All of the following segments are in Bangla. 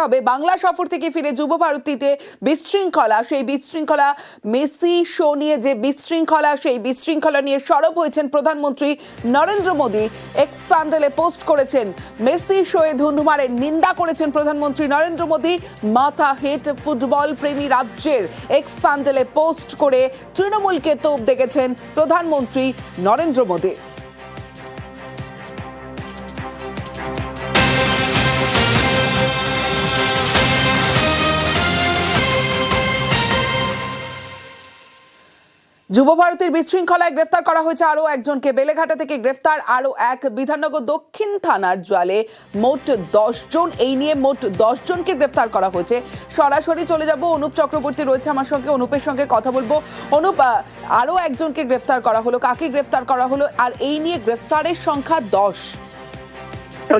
হবে বাংলা সফর থেকে ফিরে যুব ভারতীতে বিশৃঙ্খলা, সেই বিশৃঙ্খলা মেসি শো নিয়ে যে বিশৃঙ্খলা, সেই বিশৃঙ্খলা নিয়ে সরব হয়েছেন প্রধানমন্ত্রী নরেন্দ্র মোদী। এক্স স্যান্ডেলে পোস্ট করেছেন মেসি শোয়ে ধুন্ধুমারের নিন্দা করেছেন প্রধানমন্ত্রী নরেন্দ্র মোদী। মাথা হেট ফুটবল প্রেমী রাজ্যের এক্স স্যান্ডেলে পোস্ট করে তৃণমূলকে তোপ দেখেছেন প্রধানমন্ত্রী নরেন্দ্র মোদী। যুব ভারতীর বিশৃঙ্খলায় গ্রেফতার করা হয়েছে আরো একজনকে। বেলেঘাটা থেকে গ্রেফতার আরো এক। বিধাননগর দক্ষিণ থানার জালে মোট 10 জন, এই নিয়ে মোট 10 জনকে গ্রেফতার করা হয়েছে। সরাসরি চলে যাব, অনুপ চক্রবর্তী রয়েছে আমার সঙ্গে, অনুপের সঙ্গে কথা বলবো। অনুপ, আরো একজনকে গ্রেফতার করা হলো, কাকে গ্রেফতার করা হলো আর এই নিয়ে গ্রেফতারের সংখ্যা 10?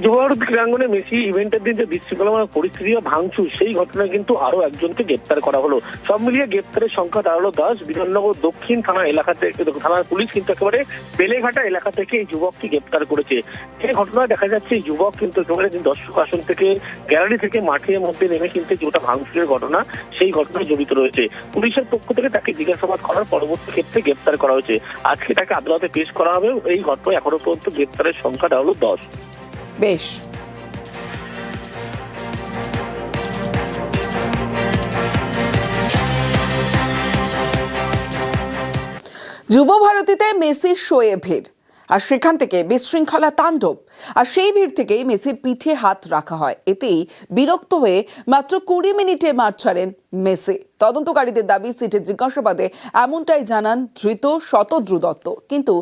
যুব ভারতী ক্রীড়াঙ্গনে মেসি ইভেন্টের দিন যে বিশৃঙ্খলা পরিস্থিতি বা ভাঙচুর, সেই ঘটনায় কিন্তু আরো একজনকে গ্রেপ্তার করা হলো। সব মিলিয়ে গ্রেপ্তারের সংখ্যা দাঁড়ালো 10। বিধাননগর দক্ষিণ থানা এলাকা থেকে থানার পুলিশ কিন্তু একেবারে বেলেঘাটা এলাকা থেকে এই যুবককে গ্রেপ্তার করেছে। এই ঘটনায় দেখা যাচ্ছে এই যুবক কিন্তু একেবারে দর্শক আসন থেকে গ্যালারি থেকে মাঠের মধ্যে নেমে কিন্তু যেটা ভাঙচুরের ঘটনা, সেই ঘটনায় জড়িত রয়েছে। পুলিশের পক্ষ থেকে তাকে জিজ্ঞাসাবাদ করার পরবর্তী ক্ষেত্রে গ্রেপ্তার করা হয়েছে। আজকে তাকে আদালতে পেশ করা হবে। এই ঘটনায় এখনো পর্যন্ত গ্রেপ্তারের সংখ্যা দাঁড়ালো 10। বেশ। যুব ভারতীতে মেসির শোয়ে ভিড়, আর সেখান থেকে বিশৃঙ্খলা তাণ্ডব, আর সেই ভিড় থেকেই মেসির পিঠে হাত রাখা হয়। এতেই বিরক্ত হয়ে মাত্র 20 মিনিটে মাঠ ছাড়েন মেসি। তদন্তকারীদের দাবি, সিটের জিজ্ঞাসাবাদে এমনটাই জানান ধৃত শতদ্রু দত্ত। কিন্তু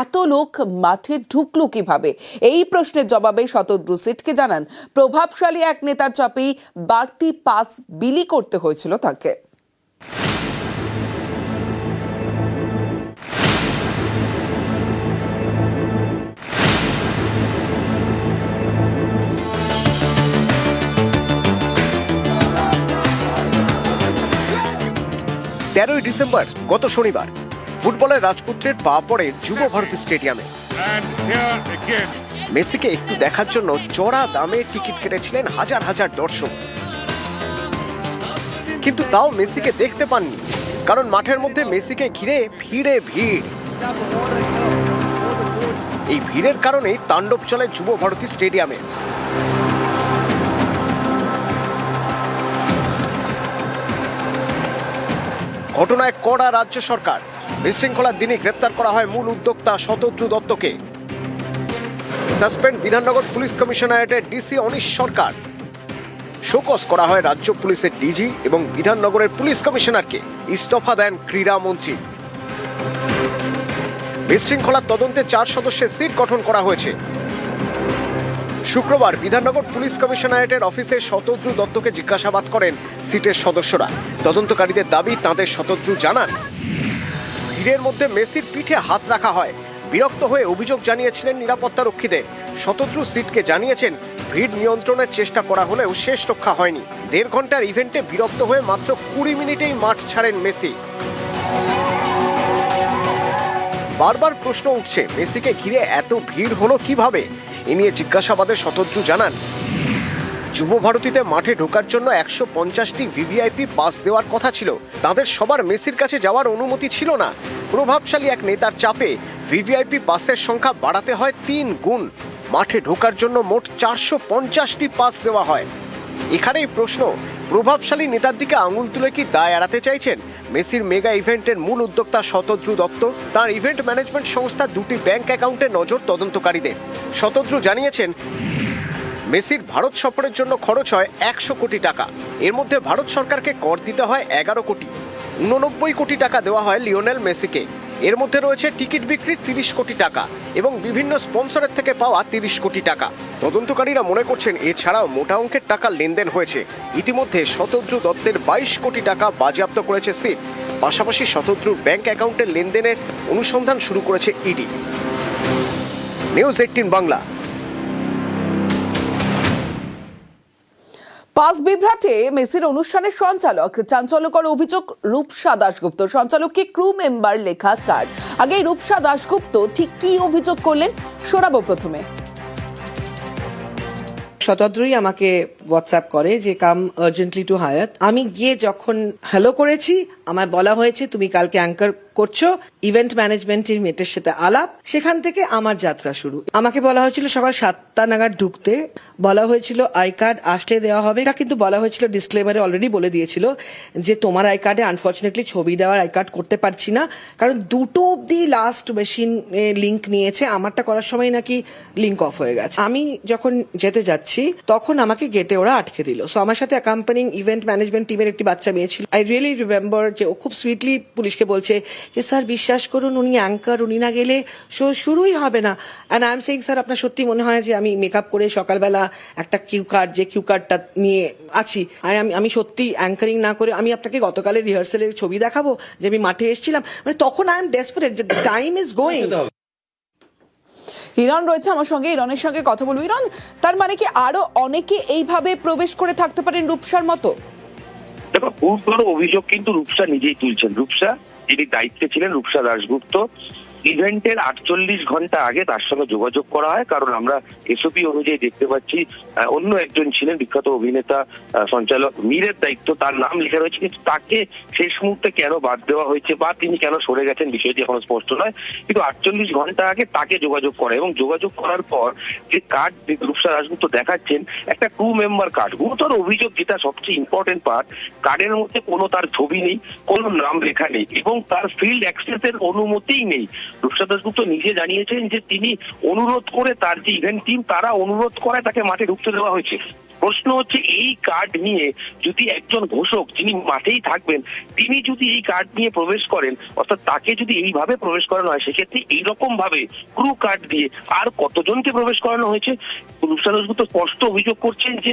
এত লোক মাঠে ঢুকলো কিভাবে, এই প্রশ্নের জবাবে শতদ্রু সিটকে জানান প্রভাবশালী এক নেতার চাপেই বাড়তি পাস বিলি করতে হয়েছিল তাকে। 13ই ডিসেম্বর গত শনিবার ফুটবলের রাজপুত্রের পা পড়ে যুব ভারতী স্টেডিয়ামে। মেসিকে একটু দেখার জন্য চড়া দামে টিকিট কেটেছিলেন হাজার হাজার দর্শক, কিন্তু তাও মেসিকে দেখতে পাননি, কারণ মাঠের মধ্যে মেসিকে ঘিরে ভিড়ে ভিড়। এই ভিড়ের কারণেই তাণ্ডব চলে যুব ভারতী স্টেডিয়ামে। ঘটনায় কড়া রাজ্য সরকার। বিশৃঙ্খলার দিনে গ্রেপ্তার করা হয় মূল উদ্যোক্তা শতদ্রু দত্তকে। সাসপেন্ড বিধাননগর পুলিশ কমিশনারেটের ডিসি অনিশ সরকার। শোকজ করা হয় রাজ্য পুলিশের ডিজি এবং বিধাননগরের পুলিশ কমিশনারকে। ইস্তফা দেন ক্রীড়ামন্ত্রী। বিশৃঙ্খলার তদন্তে 4 সদস্যের সিট গঠন করা হয়েছে। শুক্রবার বিধাননগর পুলিশ কমিশনারেটের অফিসে শতদ্রু দত্তকে জিজ্ঞাসাবাদ করেন সিটের সদস্যরা। তদন্তকারীদের দাবি, তাঁদের শতদ্রু জানান ভিড়ের মধ্যে মেসির পিঠে হাত রাখা হয়। বিরক্ত হয়ে অভিযোগ জানিয়েছিলেন নিরাপত্তা রক্ষীদের। শতদ্রু সিটকে জানিয়েছেন ভিড় নিয়ন্ত্রণের চেষ্টা করা হলেও শেষ রক্ষা হয়নি। 1.5 ঘন্টার ইভেন্টে বিরক্ত হয়ে মাত্র 20 মিনিটেই মাঠ ছাড়েন মেসি। বারবার প্রশ্ন উঠছে, মেসিকে ঘিরে এত ভিড় হলো কিভাবে? এ নিয়ে জিজ্ঞাসাবাদে শতদ্রু জানান যুব ভারতীতে মাঠে ঢোকার জন্য 150টি ভিভিআইপি পাস দেওয়ার কথা ছিল। তাদের সবার মেসির কাছে যাওয়ার অনুমতি ছিল না। প্রভাবশালী এক নেতার চাপে ভিভিআইপি পাসের সংখ্যা বাড়াতে হয় 3 গুণ। মাঠে ঢোকার জন্য মোট 450টি পাস দেওয়া হয়। এখানেই প্রশ্ন, প্রভাবশালী নেতার দিকে আঙুল তুলে কি দায় এড়াতে চাইছেন মেসির মেগা ইভেন্টের মূল উদ্যোক্তা শতদ্রু দত্ত? তার ইভেন্ট ম্যানেজমেন্ট সংস্থা 2টি ব্যাংক অ্যাকাউন্টে নজর তদন্তকারীদের। শতদ্রু জানিয়েছেন মেসির ভারত সফরের জন্য খরচ হয় 100 কোটি টাকা। এর মধ্যে ভারত সরকারকে কর দিতে হয় 11 কোটি। 89 কোটি টাকা দেওয়া হয় লিওনেল মেসিকে। এর মধ্যে রয়েছে টিকিট বিক্রির 30 কোটি টাকা এবং বিভিন্ন স্পন্সরের থেকে পাওয়া 30 কোটি টাকা। তদন্তকারীরা মনে করছেন এছাড়াও মোটা অঙ্কের টাকা লেনদেন হয়েছে। ইতিমধ্যে শতদ্রু দত্তের 22 কোটি টাকা বাজেয়াপ্ত করেছে সিট। পাশাপাশি শতদ্রুর ব্যাংক অ্যাকাউন্টের লেনদেনের অনুসন্ধান শুরু করেছে ইডি। নিউজ 18 বাংলা। পাস বিভ্রাটে মেসির অনুষ্ঠানের সঞ্চালক, চাঞ্চল্যকর অভিযোগ রূপসা দাশগুপ্ত। সঞ্চালককে ক্রু মেম্বার লেখা কার্ড। আগে রূপসা দাশগুপ্ত ঠিক কি অভিযোগ করলেন শোনাবো প্রথমে। শতদ্রুই আমাকে হোয়াটসঅ্যাপ করে যে কাম আর্জেন্টলি টু হায়াত। আমি গিয়ে যখন হ্যালো করেছি, আমায় বলা হয়েছে তুমি কালকে অ্যাঙ্কার করছো, ইভেন্ট ম্যানেজমেন্টের মেটের সাথে আলাপ, সেখান থেকে আমার যাত্রা শুরু। আমাকে বলা হয়েছিল সকাল 7টা নাগাদ ঢুকতে, বলা হয়েছিল আই কার্ড আসতে দেওয়া হবে, এটা কিন্তু বলা হয়েছিল ডিসক্লেমারে অলরেডি বলে দিয়েছিল যে তোমার আই কার্ডে আনফর্চুনেটলি ছবি দেওয়ার আই কার্ড করতে পারছি না, কারণ দুটো অব্দি লাস্ট মেশিন লিঙ্ক নিয়েছে, আমারটা করার সময় নাকি লিঙ্ক অফ হয়ে গেছে। আমি যখন যেতে যাচ্ছি তখন আমাকে গেটে ওরা আটকে দিল। সো আমার সাথে অ্যাকাম্পানিং ইভেন্ট ম্যানেজমেন্ট টিমের একটি বাচ্চা মেয়ে ছিল। আই রিয়েলি রিমেম্বার যে ও খুব সুইটলি পুলিশকে বলছে যে স্যার বিশ্বাস করুন উনি অ্যাঙ্কার, উনি না গেলে শো শুরুই হবে না। And I am saying sir আপনার সত্যি মনে হয় যে আমি মেকআপ করে সকালবেলা একটা কিউ কার্ডটা নিয়ে আছি, আমি সত্যি অ্যাঙ্কারিং না করে আমি আপনাকে গতকালের রিহার্সালের ছবি দেখাবো যে আমি মাঠে এসেছিলাম, মানে তখন আই এম ডেসপারেট যে টাইম ইজ গোয়িং। হিরণ রয়েছে আমার সঙ্গে, হিরণের সঙ্গে কথা বলবো। হিরণ, তার মানে কি আরো অনেকে এইভাবে প্রবেশ করে থাকতে পারেন রূপসার মতো? দেখো, খুব বড় অভিযোগ কিন্তু রূপসা নিজেই তুলছেন। রূপসা যিনি দায়িত্বে ছিলেন, রূপসা দাশগুপ্ত, ইভেন্টের 48 ঘন্টা আগে তার সঙ্গে যোগাযোগ করা হয়, কারণ আমরা এসওপি অনুযায়ী দেখতে পাচ্ছি অন্য একজন ছিলেন বিখ্যাত অভিনেতা সঞ্চালক মীরের দায়িত্ব, তার নাম লেখা রয়েছে, কিন্তু তাকে শেষ মুহূর্তে কেন বাদ দেওয়া হয়েছে বা তিনি কেন সরে গেছেন বিষয়টি এখনো স্পষ্ট নয়। কিন্তু 48 ঘন্টা আগে তাকে যোগাযোগ করে এবং যোগাযোগ করার পর যে কার্ড রূপসা দাশগুপ্ত দেখাচ্ছেন, একটা 2 মেম্বার কার্ড। গুরুতর অভিযোগ, যেটা সবচেয়ে ইম্পর্টেন্ট পার্ট, কার্ডের মধ্যে কোনো তার ছবি নেই, কোনো নাম লেখা নেই এবং তার ফিল্ড অ্যাক্সেসের অনুমতিই নেই। রূপসা দাশগুপ্ত নিজে জানিয়েছেন যে তিনি অনুরোধ করে, তার যে ইভেন্ট টিম তারা অনুরোধ করে তাকে মাঠে ঢুকতে দেওয়া হয়েছে। প্রশ্ন হচ্ছে, এই কার্ড নিয়ে যদি একজন ঘোষক যিনি মাঠেই থাকবেন তিনি যদি এই কার্ড নিয়ে প্রবেশ করেন, অর্থাৎ তাকে যদি এইভাবে প্রবেশ করানো হয়, সেক্ষেত্রে এইরকম ভাবে ক্রু কার্ড দিয়ে আর কতজনকে প্রবেশ করানো হয়েছে? রূপসা দাশগুপ্ত স্পষ্ট অভিযোগ করছেন যে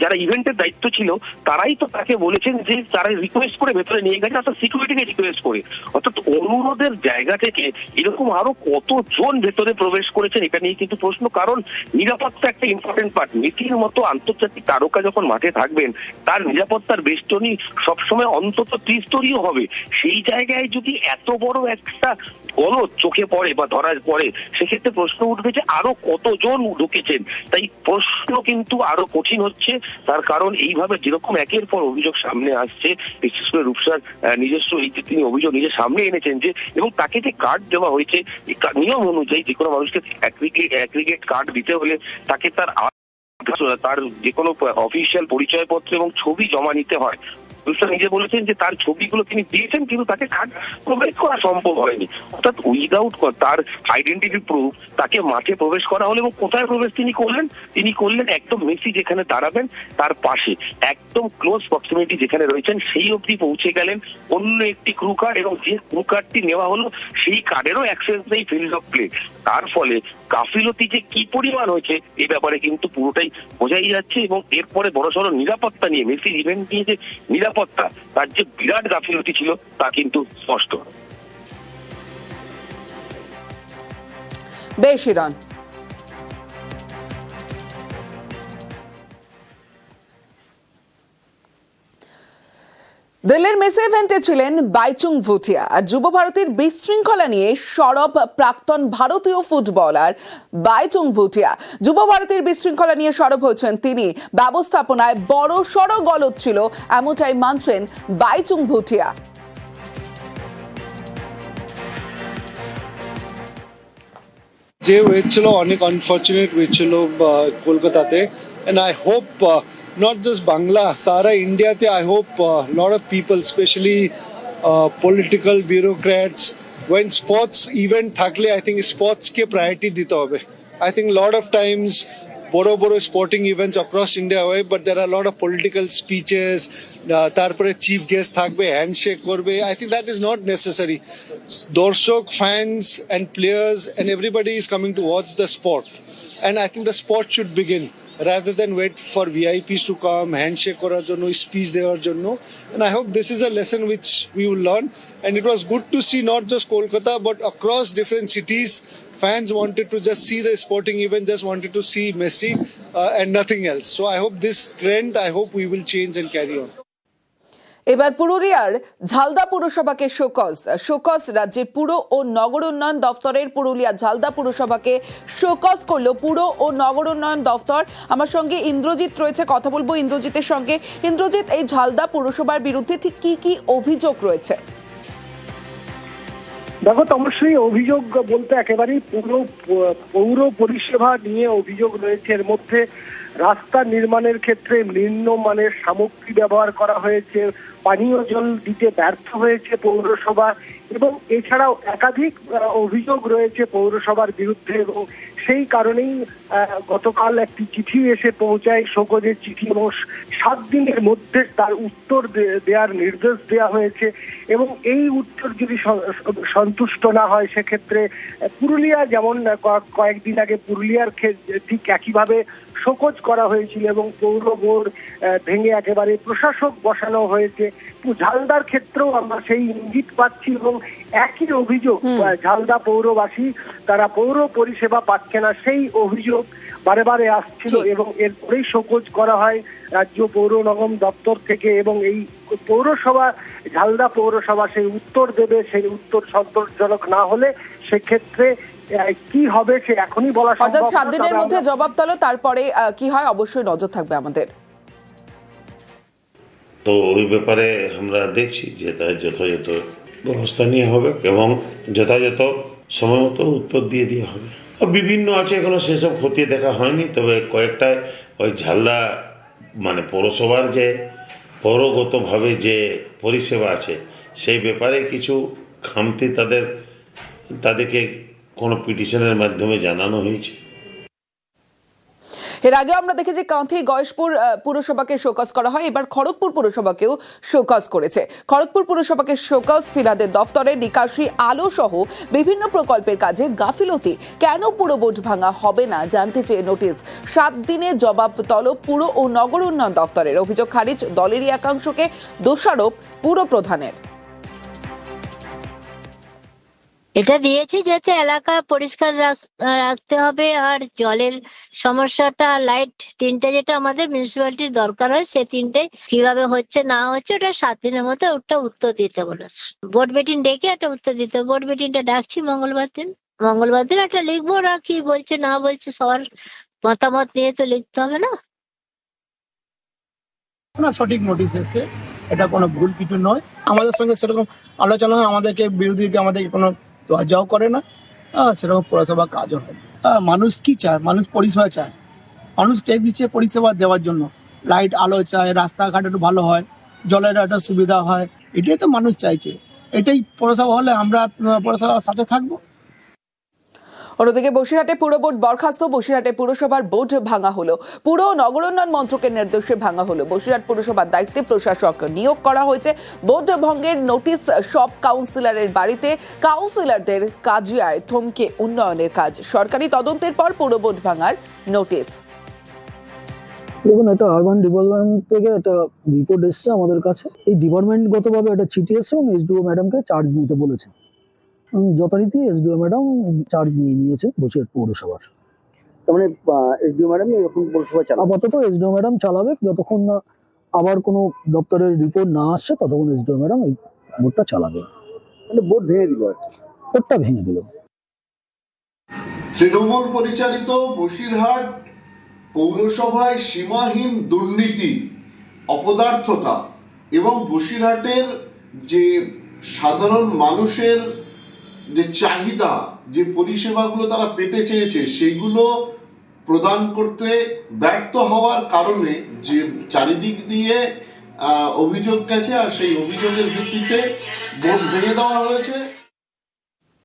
যারা ইভেন্টের দায়িত্ব ছিল তারাই তো তাকে বলেছেন যে তারা রিকোয়েস্ট করে ভেতরে নিয়ে গেছে, অর্থাৎ সিকিউরিটিকে রিকোয়েস্ট করে, অর্থাৎ অনুরোধের জায়গা থেকে এরকম আরো কতজন ভেতরে প্রবেশ করেছেন এটা নিয়ে কিন্তু প্রশ্ন। কারণ নিরাপত্তা একটা ইম্পর্টেন্ট পার্ট। মেসির মতো আন্তর্জাতিক তারকা যখন মাঠে থাকবেন, তার নিরাপত্তার বেষ্টনী সবসময় অন্তত ত্রিস্তরীয় হবে। সেই জায়গায় যদি এত বড় একটা গলদ চোখে পড়ে বা ধরা পড়ে, সেক্ষেত্রে প্রশ্ন উঠবে যে আরো কতজন ঢুকেছেন। তাই প্রশ্ন কিন্তু আরো কঠিন হচ্ছে, তার কারণ এইভাবে যেরকম একের পর অভিযোগ সামনে আসছে, বিশেষ করে রূপসার নিজস্ব এই যে তিনি অভিযোগ নিজের সামনে এনেছেন যে, এবং তাকে যে কার্ড দেওয়া হয়েছে নিয়ম অনুযায়ী যে কোনো মানুষকে অ্যাগ্রিগেট কার্ড দিতে হলে তাকে তার যে কোনো অফিসিয়াল পরিচয়পত্র এবং ছবি জমা নিতে হয়। রূপসা নিজে বলেছেন যে তার ছবিগুলো তিনি দিয়েছেন, কিন্তু তাকে কার্ড প্রোভাইড করা সম্ভব হয়নি। অর্থাৎ উইদাউট তার আইডেন্টিটি প্রুফ তাকে মাঠে প্রবেশ করা হলো। এবং কোথায় প্রবেশ তিনি করলেন একদম মেসি যেখানে দাঁড়াবেন তার পাশে, একদম ক্লোজ প্রক্সিমিটি যেখানে রয়েছেন সেই অবধি পৌঁছে গেলেন অন্য একটি ক্রু কার্ড, এবং যে ক্রু কার্ডটি নেওয়া হলো সেই কার্ডেরও অ্যাক্সেস নেই ফিল্ড অফ প্লে। তার ফলে গাফিলতি যে কি পরিমাণ হয়েছে এ ব্যাপারে কিন্তু পুরোটাই বোঝাই যাচ্ছে। এবং এরপরে বড়সড় নিরাপত্তা নিয়ে, মেসির ইভেন্ট নিয়ে যে নিরাপত্তা, তার যে বিরাট গাফিলতি ছিল তা কিন্তু স্পষ্ট। বেশ হিরণ। দিল্লির মেসি ইভেন্টে ছিলেন বাইচুং ভুটিয়া। আর যুব ভারতীর বিশৃঙ্খলা নিয়ে সরব প্রাক্তন ভারতীয় ফুটবলার বাইচুং ভুটিয়া। যুব ভারতীর বিশৃঙ্খলা নিয়ে সরব হয়েছেন তিনি। ব্যবস্থাপনায় বড় সড় গলদ ছিল, এমনটাই মানছেন বাইচুং ভুটিয়া। যে হয়েছিল অনেক আনফর্চুনেট হয়েছিল কলকাতাতে, and I hope not just Bangla, Sara India te I hope lot of people, especially political bureaucrats, when sports event থাকলে I think sports ke priority dite hobe. I think lot of times বড় sporting events across India হয়, but there are a lot of political speeches, তারপরে চিফ গেস্ট থাকবে, হ্যান্ডশেক করবে. I think that is not necessary. দর্শক, fans and players and everybody is coming to watch the sport, and I think the sport should begin rather than wait for VIPs to come, handshake করার জন্য, speech দেওয়ার জন্য. And I hope this is a lesson which we will learn, and it was good to see not just Kolkata but across different cities. Fans wanted to just see the sporting event, just wanted to see Messi and nothing else. So I hope this trend, I hope we will change and carry on. এবার পুরুলিয়ার ঝালদা পুরসভাকে শোকজ রাজ্যের পুর ও নগর উন্নয়ন দফতরের পুরুলিয়া ঝালদা পুরসভাকে শোকজ করলো পুর ও নগর উন্নয়ন দফতর। আমার সঙ্গে ইন্দ্রজিৎ রয়েছে, কথা বলবো ইন্দ্রজিতের সঙ্গে। ইন্দ্রজিৎ, এই ঝালদা পুরসভার বিরুদ্ধে ঠিক কি কি অভিযোগ রয়েছে? দেখো, অবশ্যই অভিযোগ বলতে একেবারেই পৌর পরিষেবা নিয়ে অভিযোগ রয়েছে। এর মধ্যে রাস্তা নির্মাণের ক্ষেত্রে নিম্নমানের সামগ্রী ব্যবহার করা হয়েছে, পানীয় জল দিতে ব্যর্থ হয়েছে পৌরসভা, এবং এছাড়াও একাধিক অভিযোগ রয়েছে পৌরসভার বিরুদ্ধে। এবং সেই কারণেই গতকাল একটি চিঠি এসে পৌঁছায়, শোকজের চিঠি, এবং 7 দিনের মধ্যে তার উত্তর দেওয়ার নির্দেশ দেওয়া হয়েছে। এবং এই উত্তর যদি সন্তুষ্ট না হয়, সেক্ষেত্রে পুরুলিয়া যেমন কয়েকদিন আগে পুরুলিয়ার ঠিক একইভাবে শোকজ করা হয়েছিল এবং পৌর বোর্ড ভেঙে একেবারে প্রশাসক বসানো হয়েছে। ঝালদার ক্ষেত্রেও আমরা সেই ইঙ্গিত পাচ্ছি এবং একই অভিযোগ, ঝালদা পৌরবাসী তারা পৌর পরিষেবা পাচ্ছে না, সেই অভিযোগ বারে বারে আসছিল। এবং এরপরেই শোকজ করা হয় রাজ্য পৌর নিগম দপ্তর থেকে। এবং এই পৌরসভা, ঝালদা পৌরসভা সেই উত্তর দেবে। সেই উত্তর সন্তোষজনক না হলে সেক্ষেত্রে কি হবে সে এখনই বলা সম্ভব না। অর্থাৎ 7 দিনের মধ্যে জবাব তলো, তারপরে কি হয় অবশ্যই নজর থাকবে আমাদের। তো ওই ব্যাপারে আমরা দেখছি যে তার যথাযথ ব্যবস্থা নেওয়া হবে এবং যথাযথ সময় মতো উত্তর দিয়ে দেওয়া হবে। বিভিন্ন আছে, এখনো সেসব খতিয়ে দেখা হয়নি, তবে কয়েকটায় ওই ঝালদা মানে পৌরসভার যে পৌরগতভাবে যে পরিষেবা আছে সেই ব্যাপারে কিছু খামতি তাদেরকে কোনো পিটিশনের মাধ্যমে জানানো হয়েছে। এর আগে আমরা দেখেছি কাঁথি গয়েশপুর পুরসভাকে শোকজ করা হয়, এবার খড়গপুর পুরসভাকেও শোকজ করেছে। খড়গপুর পুরসভাকে শোকজ, ফিরাদের দফতরে নিকাশি আলো সহ বিভিন্ন প্রকল্পের কাজে গাফিলতি। কেন পুর বোর্ড ভাঙা হবে না জানতে চেয়ে নোটিশ। 7 দিনে জবাব তলব পুর ও নগর উন্নয়ন দফতরের। অভিযোগ খারিজ, দলেরই একাংশকে দোষারোপ পুর প্রধানের। এটা দিয়েছি যাতে এলাকা পরিষ্কার রাখতে হবে, আর জলের সমস্যাটা, লাইট 3টে যেটা আমাদের মিউনিসিপ্যালিটির দরকার হয়, সে 3টে কিভাবে হচ্ছে না হচ্ছে ওটা 7 দিনের মধ্যে ওটা উত্তর দিতে বলেছে। বোর্ড মিটিং ডেকে একটা উত্তর দিতে। বোর্ড মিটিংটা ডাকছি মঙ্গলবার দিন একটা লিখবো। ওরা কি বলছে না বলছে সবার মতামত নিয়ে তো লিখতে হবে না। সঠিক নোটিশ এসছে, এটা কোনো ভুল কিছু নয়। আমাদের সঙ্গে সেরকম আলোচনা হয়, আমাদেরকে বিরোধীকে আমাদেরকে কোনো তোয়াজাও করে না, সেরকম পৌরসভা কাজও হয় না। মানুষ কি চায়? মানুষ পরিষেবা চায়। মানুষ ট্যাক্স দিচ্ছে পরিষেবা দেওয়ার জন্য। লাইট আলো চায়, রাস্তাঘাট একটু ভালো হয়, জলের একটা সুবিধা হয়, এটাই তো মানুষ চাইছে। এটাই পৌরসভা হলে আমরা পৌরসভার সাথে থাকবো। অন্যদিকে বসিরহাটে পুর বোর্ড বরখাস্ত। বসিরহাটে পুরসভার বোর্ড ভাঙা হলো, পুর ও নগর উন্নয়ন মন্ত্রকের নির্দেশে ভাঙা হলো। বসিরহাট পুরসভার দায়িত্বে প্রশাসক নিয়োগ করা হয়েছে। বোর্ড ভঙ্গের নোটিশ সব কাউন্সিলরের বাড়িতে। কাউন্সিলরদের কাজিয়ায় থমকে উন্নয়নের কাজ। সরকারি তদন্তের পর পুর বোর্ড ভাঙার নোটিশ। দেখুন, একটা আরবান ডিপার্টমেন্ট থেকে একটা রিপোর্ট এসছে আমাদের কাছে। এই ডিপার্টমেন্টগতভাবে একটা চিঠি এসছে এবং এসডিও ম্যাডামকে চার্জ নিতে বলেছে। যথারীতি এসডিও ম্যাডাম চার্জ নিয়ে নিয়েছে বসিরহাট পৌরসভার। তার মানে এসডিও ম্যাডাম এখন পৌরসভা চালাবে? আপাতত এসডিও ম্যাডাম চালাবে, যতক্ষণ না আবার কোনো দপ্তরের রিপোর্ট না আসছে ততক্ষণ এসডিও ম্যাডাম এই বোর্ডটা চালাবে। মানে বোর্ড ভেঙে দিল আর কি? বোর্ডটা ভেঙে দিল। তৃণমূল পরিচালিত বসিরহাট পৌরসভায় সীমাহীন দুর্নীতি, অপদার্থতা এবং বসিরহাটের যে সাধারণ মানুষের যে চাহিদা, যে পরিষেবাগুলো তারা পেতে চেয়েছে সেগুলো প্রদান করতে ব্যর্থ হওয়ার কারণে যে চারিদিক দিয়ে অভিযোগ গেছে, আর সেই অভিযোগের ভিত্তিতে বোর্ড ভেঙে দেওয়া হয়েছে।